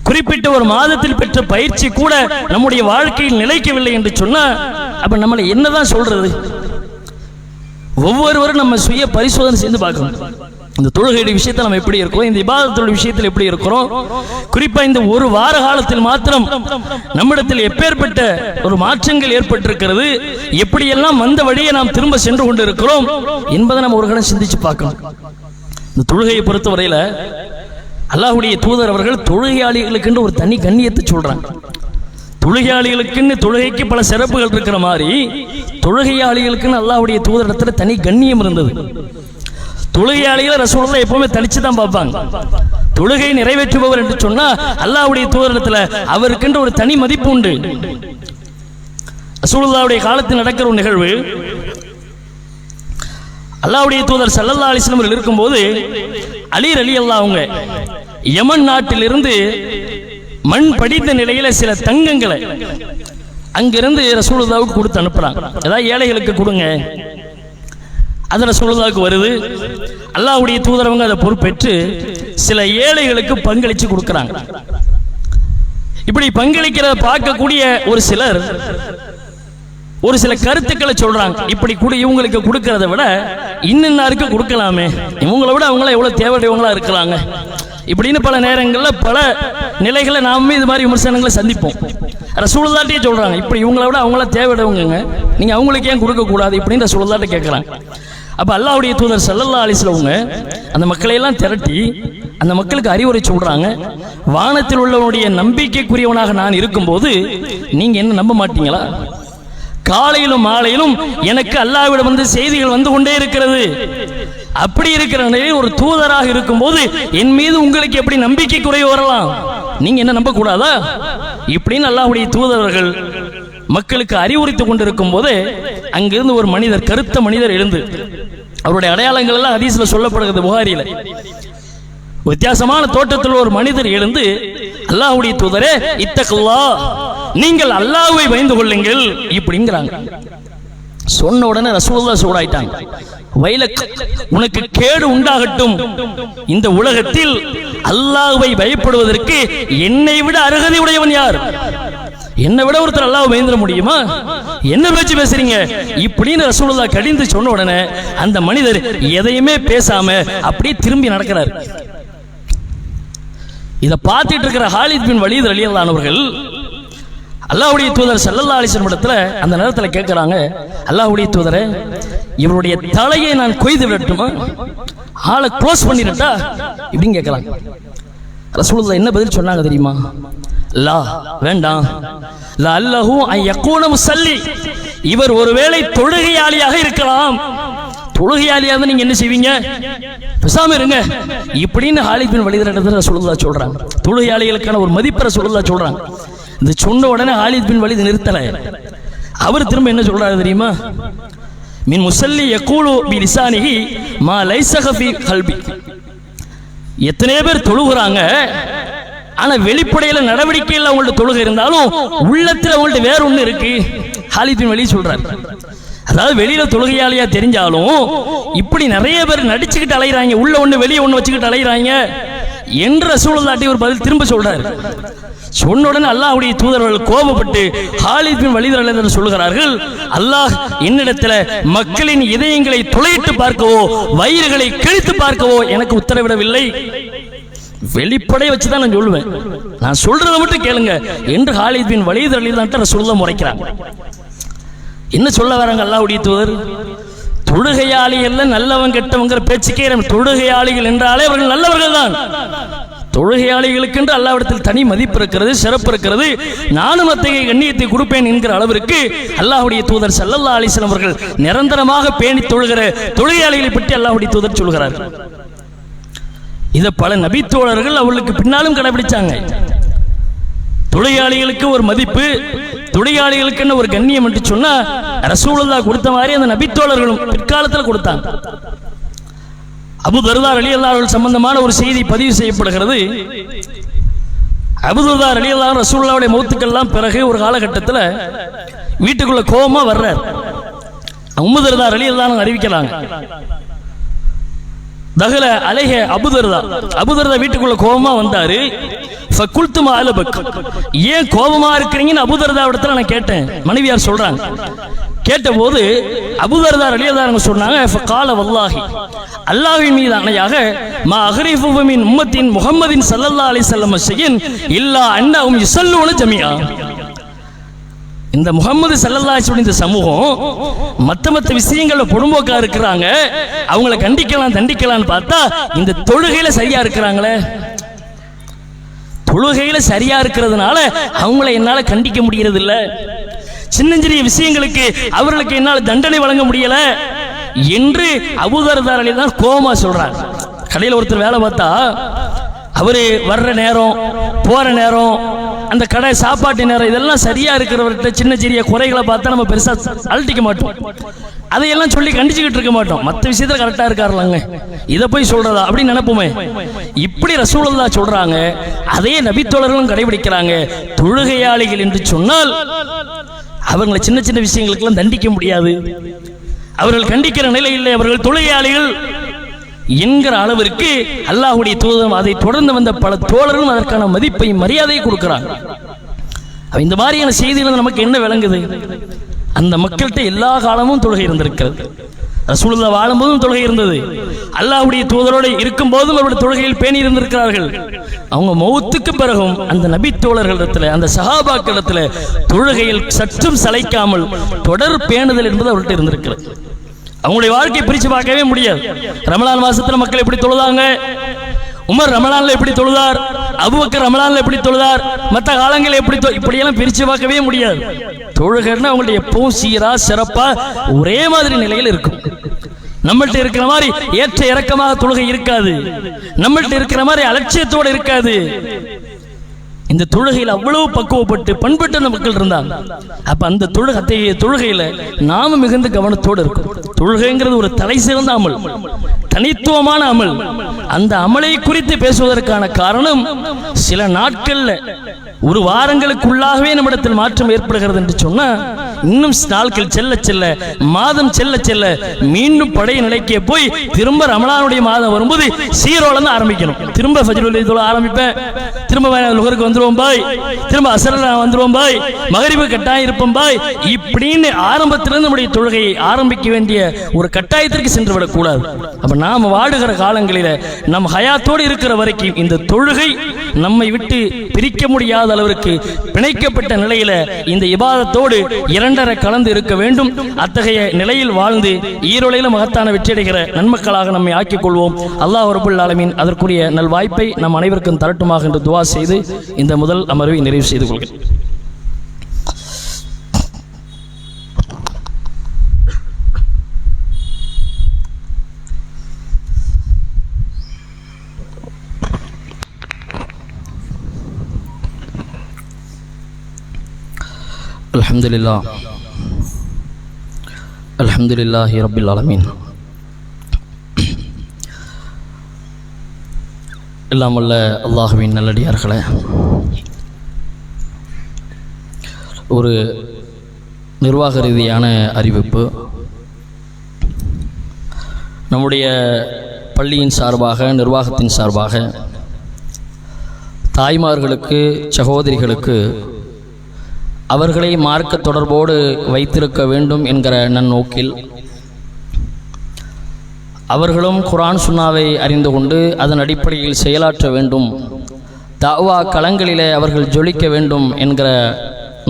குறிப்பிட்ட ஒரு மாதத்தில் பெற்ற பயிற்சி கூட நம்முடைய வாழ்க்கையில் நிலைக்கவில்லை என்று சொன்னா அப்ப நம்மளை என்னதான் சொல்றது? ஒவ்வொருவரும் நம்ம சுய பரிசோதனை செய்து பார்க்கணும். இந்த தொழுகையுடைய விஷயத்தில் நம்ம எப்படி இருக்கோம், இந்த இபாதத்துடைய விஷயத்தில் எப்படி இருக்கிறோம். குறிப்பா இந்த ஒரு வார காலத்தில் மாத்திரம் நம்மிடத்தில் எப்பேற்பட்ட ஒரு மாற்றங்கள் ஏற்பட்டிருக்கிறது, எப்படியெல்லாம் வந்த வழியை நாம் திரும்ப சென்று கொண்டு இருக்கிறோம் என்பதை நம்ம ஒரு கணம் சிந்திச்சு பார்க்கணும். இந்த தொழுகையை பொறுத்தவரையில அல்லாஹ்வுடைய தூதர் அவர்கள் தொழுகையாளிகளுக்கு ஒரு தனி கண்ணியத்தை சொல்றாங்க. தொழுகையாளிகளுக்குன்னு தொழுகைக்கு பல சிறப்புகள் இருக்கிற மாதிரி தொழுகையாளிகளுக்குன்னு அல்லாஹ்வுடைய தூதரிடத்துல தனி கண்ணியம் இருந்தது. தொழுகையாளிகளை ரசூலுல்லாஹ் எப்பவுமே தனிச்சு தான் பார்ப்பாங்க. தொழுகை நிறைவேற்றுபவர் என்று சொன்னா அல்லாஹ்வுடைய தூதரிடத்துல அவருக்கென்று ஒரு தனி மதிப்பு உண்டு. ரசூலுல்லாஹ்வுடைய காலத்தில் நடக்கிற ஒரு நிகழ்வு, அல்லாஹ்வுடைய தூதர் ஸல்லல்லாஹு அலைஹி வஸல்லம் இருக்கும்போது அலி ரலியல்லாஹு அவங்க யமன் நாட்டிலிருந்து மண் படித்த நிலையில சில தங்கங்களை அங்கிருந்து ரசூலுல்லாஹ்வுக்கு கொடுத்து அனுப்புறாங்க. ஏதாவது ஏழைகளுக்கு கொடுங்க. அது ரசூலுல்லாஹ்வுக்கு வருது. அல்லாஹ்வுடைய தூதரவங்க அதை பொறுப்பேற்று சில ஏழைகளுக்கு பங்களிச்சு கொடுக்குறாங்க. இப்படி பங்களிக்கிறத பார்க்கக்கூடிய ஒரு சில கருத்துக்களை சொல்றாங்க. இப்படி கூட இவங்களுக்கு கொடுக்கறத விட இன்னும் கொடுக்கலாமே, இவங்களை விட அவங்கள எவ்வளவு தேவையுடையவங்களா இருக்கிறாங்க இப்படின்னு பல நேரங்களில் பல நிலைகளை நாமே இது மாதிரி விமர்சனங்களை சந்திப்போம். ரசூலுல்லாஹ்ட்டே சொல்றாங்க, இப்படி இவங்களை விட அவங்கள தேவையுடையவங்க, நீங்க அவங்களுக்கு ஏன் கொடுக்க கூடாது இப்படின்னு ரசூலுல்லாஹ்ட்ட கேட்கறாங்க. அப்ப அல்லாஹ்வுடைய தூதர் ஸல்லல்லாஹு அலைஹி வஸல்லம் அந்த மக்களை எல்லாம் திரட்டி அந்த மக்களுக்கு அறிவுரை சொல்றாங்க. வானத்தில் உள்ளவனுடைய நம்பிக்கைக்குரியவனாக நான் இருக்கும்போது நீங்க என்ன நம்ப மாட்டீங்களா? காலையிலும் மாலையிலும் எனக்கு அல்லாஹ்விடம் வந்து செய்திகள் வந்து கொண்டே இருக்கிறது. அப்படி இருக்கிற நிலையில் ஒரு தூதராக இருக்கும்போது என் மீது உங்களுக்கு எப்படி நம்பிக்கை குறைவு வரலாம்? நீங்க என்ன நம்ப கூடாதா? இப்படின்னு அல்லாஹ்வுடைய தூதர்கள் மக்களுக்கு அறிவுரைத்துக் கொண்டிருக்கும் போது அங்கிருந்து ஒரு மனிதர், கருத்த மனிதர் எழுந்து, அவருடைய அடையாளங்கள் எல்லாம் ஹதீஸ்ல சொல்லப்படுகிறது, புகாரியில. வித்தியாசமான தோட்டத்தில் ஒரு மனிதர் எழுந்து, அல்லாஹ்வுடைய தூதரே இத்தகுல்லாஹ், நீங்கள் அல்லாஹ்வை பயந்து கொள்ளுங்கள் இப்படிங்கிறாங்க. சொன்ன உடனே ரசூலுல்லாஹ் சூடாயிட்டாங்க. வைலக், உனக்கு கேடு உண்டாகட்டும். இந்த உலகத்தில் அல்லாஹ்வை பயப்படுவதற்கு என்னை விட அருகதை உடையவன் யார்? என்னை விட ஒருத்தர் அல்லாஹ்வை பயந்துட முடியுமா? என்ன பேச்சு பேசுறீங்க இப்படின்னு ரசூலுல்லாஹ் கடிந்து சொன்ன உடனே அந்த மனிதர் எதையுமே பேசாம அப்படியே திரும்பி நடக்கிறார். இதை பார்த்துட்டு இருக்கிற ஹாலித் பின் வலீத் ரலியல்லாஹு அன்ஹு அவர்கள் அல்லாஹ்வுடைய தூதர் ஸல்லல்லாஹு அலைஹி வஸல்லம் இடத்துல அந்த நேரத்தில் கேட்கிறாங்க, அல்லாஹ்வுடைய தூதரே, இவருடைய தலையை நான் கொய்து விடட்டுமா, ஆளை க்ளோஸ் பண்ணிடட்டா இப்படின்னு கேட்கலாம். ரசூலுல்லாஹ் என்ன பதில் சொன்னாங்க தெரியுமா? லா, வேண்டாம். லா அல்லஹு அன் யகூன முஸல்லி, இவர் ஒருவேளை தொழுகையாளியாக இருக்கலாம். தொழுகையாளியாக நீங்க என்ன செய்வீங்க? பேசாம இருங்க இப்படின்னு ஹாலித் பின் வலீத் இடத்துல ரசூலுல்லாஹ் சொல்றாங்க. தொழுகையாளிகளுக்கான ஒரு மதிப்பை ரசூலுல்லாஹ் சொல்றாங்க. இந்த சொன்ன உடனே ஹாலித் பின் வலீத் நிறுத்தல. அவர் திரும்ப என்ன சொல்றாரு தெரியுமா? மின் முஸல்லி யகூலு பி லிசானிஹி மா லைஸ ஃபீ கல்பி. எத்தனை பேர் தொழுகிறாங்க, ஆனா வெளிப்படையில நடவடிக்கையில் அவங்கள்ட்ட தொழுகை இருந்தாலும் உள்ளத்துல அவங்கள்ட்ட வேற ஒண்ணு இருக்கு. ஹாலித் பின் வலீத் சொல்றாரு. அதாவது வெளியில தொழுகையாளியா தெரிஞ்சாலும் இப்படி நிறைய பேர் நடிச்சுக்கிட்டு அலைகிறாங்க, உள்ள ஒண்ணு வெளியே ஒண்ணு வச்சுக்கிட்டு அலைகிறாங்க என்று ரசூலுல்லாஹ் ஒரு பதில் திரும்ப சொல்றாரு. சொன்ன உடனே அல்லாஹ்வுடைய தூதர்கள் கோபப்பட்டு ஹாலித் பின் வலீத் ரலியல்லாஹு அன்ஹு சொல்கிறார்கள், அல்லாஹ் என்னிடத்துல மக்களின் இதயங்களை துளையிட்டு பார்க்கவோ வயிறுகளை கிழித்து பார்க்கவோ எனக்கு உத்தரவிடவில்லை. வெளிப்படை வச்சுதான் நான் சொல்லுவேன், நான் சொல்றதை மட்டும் கேளுங்க என்று ஹாலித் பின் வலீத் ரலியல்லாஹு அன்ஹு ரசூலுல்லாஹ் முறைக்கிறாங்க. என்ன சொல்ல வராங்க அல்லாஹ்வுடைய தூதர்? தொழுகையாளிகள் நல்லவன் கெட்டவங்கிற பேச்சுக்கே தொழுகையாளிகள் என்றாலே அவர்கள் நல்லவர்கள் தான். தொழுகையாளிகளுக்கு என்று அல்லாஹ்விடத்தில் தனி மதிப்பு இருக்கிறது, சிறப்பு இருக்கிறது. நானும் அத்தகைய கண்ணியத்தை கொடுப்பேன் என்கிற அளவிற்கு அல்லாஹ்வுடைய தூதர் ஸல்லல்லாஹு அலைஹி வஸல்லம் அவர்கள் நிரந்தரமாக பேணி தொழுகிற தொழுகையாளிகளை பற்றி அல்லாஹ்வுடைய தூதர் சொல்கிறார். இதை பல நபித்தோழர்கள் அவர்களுக்கு பின்னாலும் கடைபிடிச்சாங்க. தொழுகையாளிகளுக்கு ஒரு மதிப்பு, தொழுகையாளிகளுக்கு ஒரு கண்ணியம் என்று சொன்னா ரசூலுல்லாஹ் கொடுத்த மாதிரி அந்த நபித்தோழர்களும் பிற்காலத்தில் கொடுத்தாங்க. அபூ தர்தா ரலியல்லாஹு அன்ஹு சம்பந்தமான ஒரு செய்தி பதிவு செய்யப்படுகிறது. அபூ தர்தா ரலியல்லாஹு அன்ஹு ரசூலுல்லாஹ்வுடைய மௌத்துக்கெல்லாம் பிறகு ஒரு காலகட்டத்தில் வீட்டுக்குள்ள கோபமா வர்றார். உம்மு தர்தா ரலியல்லாஹு அன்ஹு அறிவிக்கிறாங்க, தகல அலைஹ அபூ தர்தா வீட்டுக்குள்ள கோபமா வந்தாரு. ஃபகுல்து மா அலபக், ஏன் கோபமா இருக்கிறீங்கன்னு அபூ தர்தா இடத்துல நான் கேட்டேன். மனைவியார் சொல்றாங்க. கேட்டபோது அபூ தர்தா ரலியல்லாஹு அன்ஹு சொன்னாங்க, ஃபகால வல்லாஹி, அல்லாஹ்வின் மீது ஆணையாக, மா அஹ்ரிஃபு மின் உம்மத்தின் முஹம்மதின் ஸல்லல்லாஹு அலைஹி வஸல்லம் ஷையன் இல்லா அன்னஹும் யுஸல்லூன ஜமீஆ. இந்த முஹம்மது ஸல்லல்லாஹு அலைஹி வஸல்லம் இந்த சமூகம் மத்த விஷயங்கள்ல பொடும்போக்கா இருக்கிறாங்க, அவங்கள கண்டிக்கலாம் தண்டிக்கலாம்னு பார்த்தா இந்த தொழுகையில சரியா இருக்கிறாங்களே. தொழுகையில சரியா இருக்கிறதுனால அவங்களை என்னால கண்டிக்க முடியறது இல்ல. சின்னஞ்சிறிய விஷயங்களுக்கு அவர்களுக்கு என்னால் தண்டனை வழங்க முடியல என்று அபூ தர்தா ரலியல்லாஹு அன்ஹு கோபமா சொல்றார். கடையில் ஒருத்தர் வேலை பார்த்தா அவரு வர்ற நேரம், போற நேரம், அந்த கடை சாப்பாட்டு நேரம், இதெல்லாம் சரியா இருக்கிறவர்கிட்ட சின்ன சிறிய குறைகளை பார்த்தா நம்ம பெருசா அழட்டிக்க மாட்டோம், அதையெல்லாம் சொல்லி கண்டிச்சுக்கிட்டு இருக்க மாட்டோம். மற்ற விஷயத்துல கரெக்டா இருக்காருலங்க, இதை போய் சொல்றதா அப்படின்னு நினைப்போமே. இப்படி ரசூலுல்லாஹ் சொல்றாங்க, அதே நபித்தோழர்களும் கடைபிடிக்கிறாங்க. தொழுகையாளிகள் என்று சொன்னால் அவர்களை சின்ன சின்ன விஷயங்களுக்கெல்லாம் தண்டிக்க முடியாது, அவர்கள் கண்டிக்கிற நிலை இல்லை, அவர்கள் தொழுகையாளிகள் என்கிற அளவிற்கு அல்லாஹ்வுடைய தூதர் அதை தொடர்ந்து வந்த பல தோழர்களும் அதற்கான மதிப்பை மரியாதையை கொடுக்கிறாங்க. இந்த மாதிரியான செய்திகள் நமக்கு என்ன விளங்குது? அந்த மக்கள்கிட்ட எல்லா காலமும் தொழுகை இருந்திருக்கிறது. ரசூலுல்லாஹ் வாழும்போதும் தொழுகை இருந்தது, அல்லாஹ்வுடைய தூதரோடு இருக்கும் போதும் அவருடைய தொழுகையில் பேணி இருந்திருக்கிறார்கள். அவங்க மௌத்துக்கு பிறகும் அந்த நபி தோழர்களிடத்தில், அந்த சஹாபாக்களிடத்தில் தொழுகையில் சற்றும் சளைக்காமல் தொடர் பேணுதல் என்பது அவர்கிட்ட இருந்திருக்கிறது. அவங்களுடைய வாழ்க்கையை பிரித்து பார்க்கவே முடியாது. ரமலான் மாசத்துல மக்கள் எப்படி தொழுதாங்க, உமர் ரமலான்ல எப்படி தொழுதார், அபூபக்கர் ரமலான்ல எப்படி தொழுதார், மற்ற காலங்களில் எப்படி இப்படியெல்லாம் பிரித்து பார்க்கவே முடியாது. தொழுகைன்னா அவங்கள்ட்ட எப்பவும் சீரா சிறப்பா ஒரே மாதிரி நிலையில் இருக்கும். நம்மள்ட்ட இருக்கிற மாதிரி ஏற்ற இறக்கமாக தொழுகை இருக்காது, நம்மள்ட்ட இருக்கிற மாதிரி அலட்சியத்தோடு இருக்காது. இந்த தொழுகையில் அவ்வளவு பக்குவப்பட்டு பண்பட்ட மக்கள் இருந்தாங்க. அப்ப அந்த தொழுகையில நாம மிகுந்த கவனத்தோடு இருக்கும். தொழுகைங்கிறது ஒரு தலை சிறந்த அமல், தனித்துவமான அமல். அந்த அமலை குறித்து பேசுவதற்கான காரணம், சில நாட்கள்ல ஒரு வாரங்களுக்குள்ளாகவே நம்மிடத்தில் மாற்றம் ஏற்படுகிறது என்று சொன்னா, இன்னும் நாட்கள் செல்ல செல்ல, மாதம் செல்ல செல்ல மீண்டும் பழைய நிலைக்கே போய் திரும்ப ரமலானுடைய மாதம் வரும்போது சீரோல இருந்து ஆரம்பிக்கணும். திரும்ப ஃபஜ்ருல் தொழ ஆரம்பிப்பேன், திரும்ப லுஹருக்கு வந்துருவோம் பாய், திரும்ப அசர்ல வந்துருவோம் பாய், மகரிபு கட்டாயம் இருப்போம் பாய், இப்படின்னு ஆரம்பத்திலிருந்து நம்முடைய தொழுகையை ஆரம்பிக்க வேண்டிய ஒரு கட்டாயத்திற்கு சென்று விடக்கூடாது. அப்ப நாம் வாடுகிற காலங்களில நம் ஹயாத்தோடு இருக்கிற வரைக்கும் இந்த தொழுகை நம்மை விட்டு பிரிக்க முடியாத அளவிற்கு பிணைக்கப்பட்ட நிலையில இந்த இபாதத்தோடு இரண்டரை கலந்து இருக்க வேண்டும். அத்தகைய நிலையில் வாழ்ந்து ஈரோலையில மகத்தான வெற்றியடைகிற நன்மக்களாக நம்மை ஆக்கிக் கொள்வோம். அல்லாஹ் ரப்புல் ஆலமீன் அதற்குரிய நல்வாய்ப்பை நம் அனைவருக்கும் தரட்டுமாக என்று துஆ செய்து இந்த முதல் அமர்வை நிறைவு செய்து கொள்கிறேன். அல்ஹம்துலில்லாஹ் அல்ஹம்துலில்லாஹி ரப்பில் ஆலமீன். எல்லாம் வல்ல அல்லாஹ்வின் நல்லடியார்களே, ஒரு நிர்வாக ரீதியான அறிவிப்பு. நம்முடைய பள்ளியின் சார்பாக, நிர்வாகத்தின் சார்பாக தாய்மார்களுக்கு, சகோதரிகளுக்கு அவர்களை மார்க்க தொடர்போடு வைத்திருக்க வேண்டும் என்கிற நன்னோக்கில் அவர்களும் குர்ஆன் சுன்னாவை அறிந்து கொண்டு அதன் அடிப்படையில் செயலாற்ற வேண்டும், தாவா களங்களிலே அவர்கள் ஜொலிக்க வேண்டும் என்கிற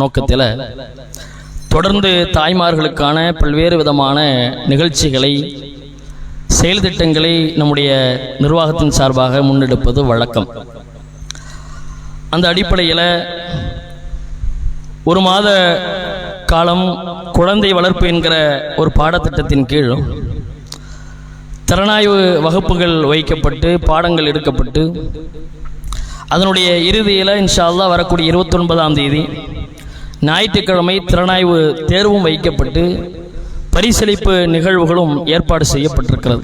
நோக்கத்தில் தொடர்ந்து தாய்மார்களுக்கான பல்வேறு விதமான நிகழ்ச்சிகளை, செயல் திட்டங்களை நம்முடைய நிர்வாகத்தின் சார்பாக முன்னெடுப்பது வழக்கம். அந்த அடிப்படையில் ஒரு மாத காலம் குழந்தை வளர்ப்பு என்கிற ஒரு பாடத்திட்டத்தின் கீழ் திறனாய்வு வகுப்புகள் வைக்கப்பட்டு பாடங்கள் எடுக்கப்பட்டு அதனுடைய இறுதியில் இன்ஷா அல்லாஹ் வரக்கூடிய 29ஆம் தேதி ஞாயிற்றுக்கிழமை திறனாய்வு தேர்வும் வைக்கப்பட்டு பரிசளிப்பு நிகழ்வுகளும் ஏற்பாடு செய்யப்பட்டிருக்கிறது.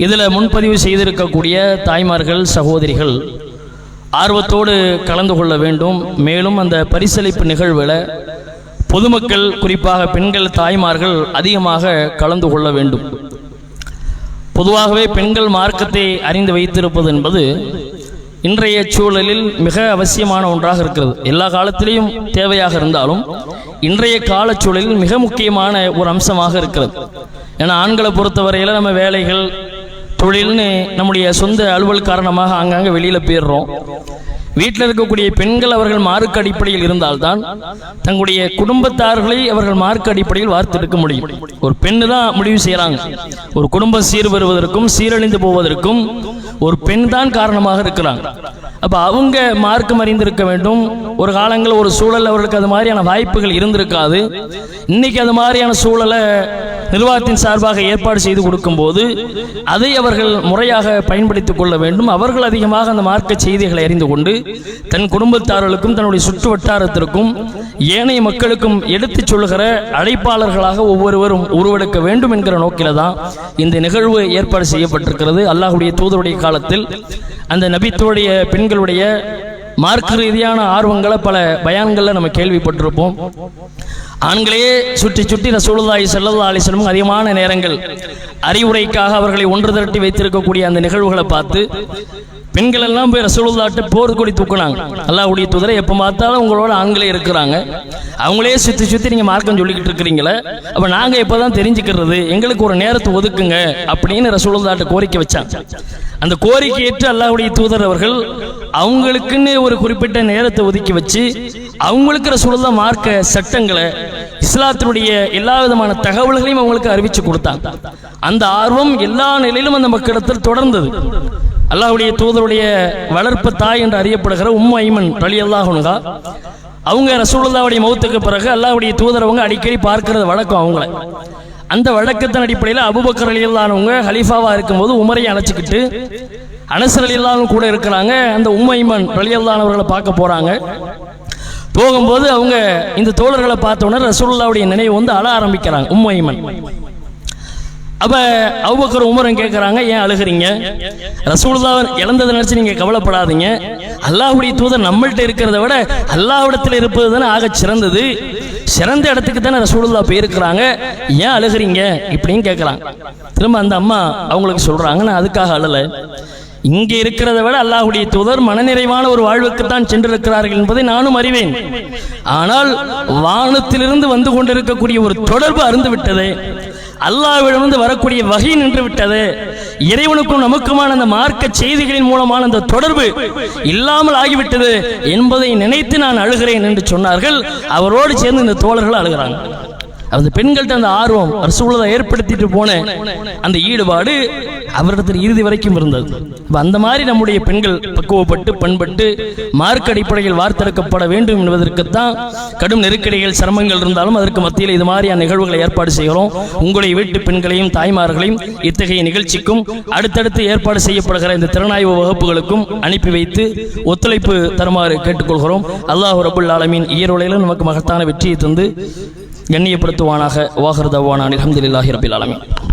இதில் முன்பதிவு செய்திருக்கக்கூடிய தாய்மார்கள், சகோதரிகள் ஆர்வத்தோடு கலந்து கொள்ள வேண்டும். மேலும் அந்த பரிசளிப்பு நிகழ்வில் பொதுமக்கள், குறிப்பாக பெண்கள், தாய்மார்கள் அதிகமாக கலந்து கொள்ள வேண்டும். பொதுவாகவே பெண்கள் மார்க்கத்தை அறிந்து வைத்திருப்பது என்பது இன்றைய சூழலில் மிக அவசியமான ஒன்றாக இருக்கிறது. எல்லா காலத்திலையும் தேவையாக இருந்தாலும் இன்றைய காலச்சூழலில் மிக முக்கியமான ஒரு அம்சமாக இருக்கிறது. ஏன்னா ஆண்களை பொறுத்தவரையில் நம்ம வேலைகள், தொழில்னு நம்முடைய சொந்த அலுவல் காரணமாக ஆங்காங்கே வெளியில் போயிடுறோம். வீட்டில் இருக்கக்கூடிய பெண்கள் அவர்கள் மார்க்க அடிப்படையில் இருந்தால்தான் தங்களுடைய குடும்பத்தார்களை அவர்கள் மார்க்க அடிப்படையில் வார்த்தெடுக்க முடியும். ஒரு பெண்ணு தான் முடிவு செய்கிறாங்க. ஒரு குடும்பம் சீர் வருவதற்கும் சீரழிந்து போவதற்கும் ஒரு பெண் தான் காரணமாக இருக்கிறாங்க. அப்போ அவங்க மார்க்கம் அறிந்திருக்க வேண்டும். ஒரு காலங்களில் ஒரு சூழல் அவர்களுக்கு அது மாதிரியான வாய்ப்புகள் இருந்திருக்காது. இன்னைக்கு அது மாதிரியான சூழலை நிர்வாகத்தின் சார்பாக ஏற்பாடு செய்து கொடுக்கும்போது அதை அவர்கள் முறையாக பயன்படுத்திக் கொள்ள வேண்டும். அவர்கள் அதிகமாக அந்த மார்க்க செய்திகளை அறிந்து கொண்டு தன் குடும்பத்தார்களுக்கும் தன்னுடைய சுற்று வட்டாரத்திற்கும் ஏனைய மக்களுக்கும் எடுத்துச் சொல்கிற அழைப்பாளர்களாக ஒவ்வொருவரும் உருவெடுக்க வேண்டும் என்கிற நோக்கில தான் இந்த நிகழ்வு ஏற்பாடு செய்யப்பட்டிருக்கிறது. அல்லாஹ்வுடைய தூதருடைய காலத்தில் அந்த நபித்துடைய பெண்களுடைய மார்க்க ரீதியான ஆர்வங்களை பல பயான்களில் நம்ம கேள்விப்பட்டிருப்போம். ஆண்களே சுற்றி சுற்றி ரசூலுல்லாஹி ஸல்லல்லாஹு அலைஹி வஸல்லம் அதிகமான நேரங்கள் அறிவுரைக்காக அவர்களை ஒன்று திரட்டி வைத்திருக்கக்கூடிய அந்த நிகழ்வுகளை பார்த்து பெண்கள் எல்லாம் போய் ரசூலுல்லாஹ்ட்ட போர்க்கொடி தூக்குனாங்க. அல்லாஹ்வுடைய தூதரை எப்போ பார்த்தாலும் உங்களோட ஆண்களே இருக்கிறாங்க, அவங்களே சுற்றி சுற்றி நீங்கள் மார்க்கம் சொல்லிக்கிட்டு இருக்கிறீங்களே, அப்போ நாங்கள் எப்போ தான் தெரிஞ்சுக்கிறது, எங்களுக்கு ஒரு நேரத்தை ஒதுக்குங்க அப்படின்னு ரசூலுல்லாஹ்ட்ட கோரிக்கை வச்சாங்க. அந்த கோரிக்கை ஏற்று அல்லாஹ்வுடைய தூதர் அவர்கள் அவங்களுக்குன்னு ஒரு குறிப்பிட்ட நேரத்தை ஒதுக்கி வச்சு அவங்களுக்கு ரசூலுல்லாஹ் மார்க்க சட்டங்களை இஸ்லாத்தினுடைய எல்லா விதமான தகவல்களையும் அவங்களுக்கு அறிவிச்சு கொடுத்தாங்க. அந்த ஆர்வம் எல்லா நிலையிலும் அந்த மக்களிடத்தில் தொடர்ந்தது. அல்லாஹ்வுடைய தூதருடைய வளர்ப்பு தாய் என்று அறியப்படுகிற உம்மு ஐமன் ரலியல்லாஹு அன்ஹா அவங்க ரசூலுல்லாஹ்வுடைய மௌத்துக்கு பிறகு அல்லாஹ்வுடைய தூதர் அவங்க அடிக்கடி பார்க்கிறது வழக்கம். அவங்கள அந்த வழக்கத்தின் அடிப்படையில் அபூபக்கர் ரலியல்லாஹு அன்ஹு ஹலீஃபாவா இருக்கும்போது உமரை அழைச்சிக்கிட்டு அனஸ் ரலியல்லாஹு அன்ஹு கூட இருக்கிறாங்க. அந்த உம்மு ஐமன் ரலியல்லாஹு அன்ஹு அவர்களை பார்க்க போறாங்க. போகும்போது அவங்க இந்த தோழர்களை பார்த்த உடனே ரசூலுல்லாஹ்வுடைய நினைவு வந்து அழ ஆரம்பிக்கிறாங்க உம்மு ஐமன். அப்ப அபூபக்கர் உமரும் கேட்கறாங்க, ஏன் அழுகிறீங்க? ரசூலுல்லாஹ் இழந்ததை நினைச்சு நீங்க கவலைப்படாதீங்க, அல்லாஹ்வுடைய தூதர் நம்மள்ட்ட இருக்கிறத விட அல்லாஹ்விடத்தில் இருப்பது தானே ஆக சிறந்தது, சிறந்த இடத்துக்கு தானே ரசூலுல்லாஹ் போயிருக்கிறாங்க, ஏன் அழுகிறீங்க இப்படின்னு கேட்கறாங்க. திரும்ப அந்த அம்மா அவங்களுக்கு சொல்றாங்க, நான் அதுக்காக அழல, இங்கே இருக்கிறத விட அல்லாஹ்வுடைய தூதர் மனநிறைவான ஒரு வாழ்வுக்குத்தான் சென்றிருக்கிறார்கள் என்பதை நானும் அறிவேன். ஆனால் வானத்திலிருந்து வந்து கொண்டிருக்கக்கூடிய ஒரு தொடர்பு அருந்து விட்டது, அல்லாஹ்விடமிருந்து வரக்கூடிய வகை நின்று விட்டது, இறைவனுக்கும் நமக்குமான அந்த மார்க்க செய்திகளின் மூலமான அந்த தொடர்பு இல்லாமல் ஆகிவிட்டது என்பதை நினைத்து நான் அழுகிறேன் என்று சொன்னார்கள். அவரோடு சேர்ந்து இந்த தோழர்கள் அழுகிறாங்க. அந்த பெண்கள்ட்ட அந்த ஆர்வம் ரசூலுல்லாஹ் ஏற்படுத்திட்டு போன அந்த ஈடுபாடு அவரிடத்தில் இறுதி வரைக்கும் இருந்தது. அந்த மாதிரி நம்முடைய பெண்கள் பக்குவப்பட்டு பண்பட்டு மார்க்க அடிப்படையில் வார்த்தெடுக்கப்பட வேண்டும் என்பதற்குத்தான் கடும் நெருக்கடிகள் சிரமங்கள் இருந்தாலும் அதற்கு மத்தியில் இது மாதிரியான நிகழ்வுகளை ஏற்பாடு செய்கிறோம். உங்களுடைய வீட்டு பெண்களையும் தாய்மார்களையும் இத்தகைய நிகழ்ச்சிக்கும் அடுத்தடுத்து ஏற்பாடு செய்யப்படுகிற இந்த திறனாய்வு வகுப்புகளுக்கும் அனுப்பி வைத்து ஒத்துழைப்பு தருமாறு கேட்டுக்கொள்கிறோம். அல்லாஹ் ரப்புல் ஆலமீன் ஈரோலையிலும் நமக்கு மகத்தான வெற்றியை தந்து கண்ணியப்படுத்துவானாக. வாஹிர் தஅவானா அல்ஹம்துலில்லாஹி ரப்பில் ஆலமீன்.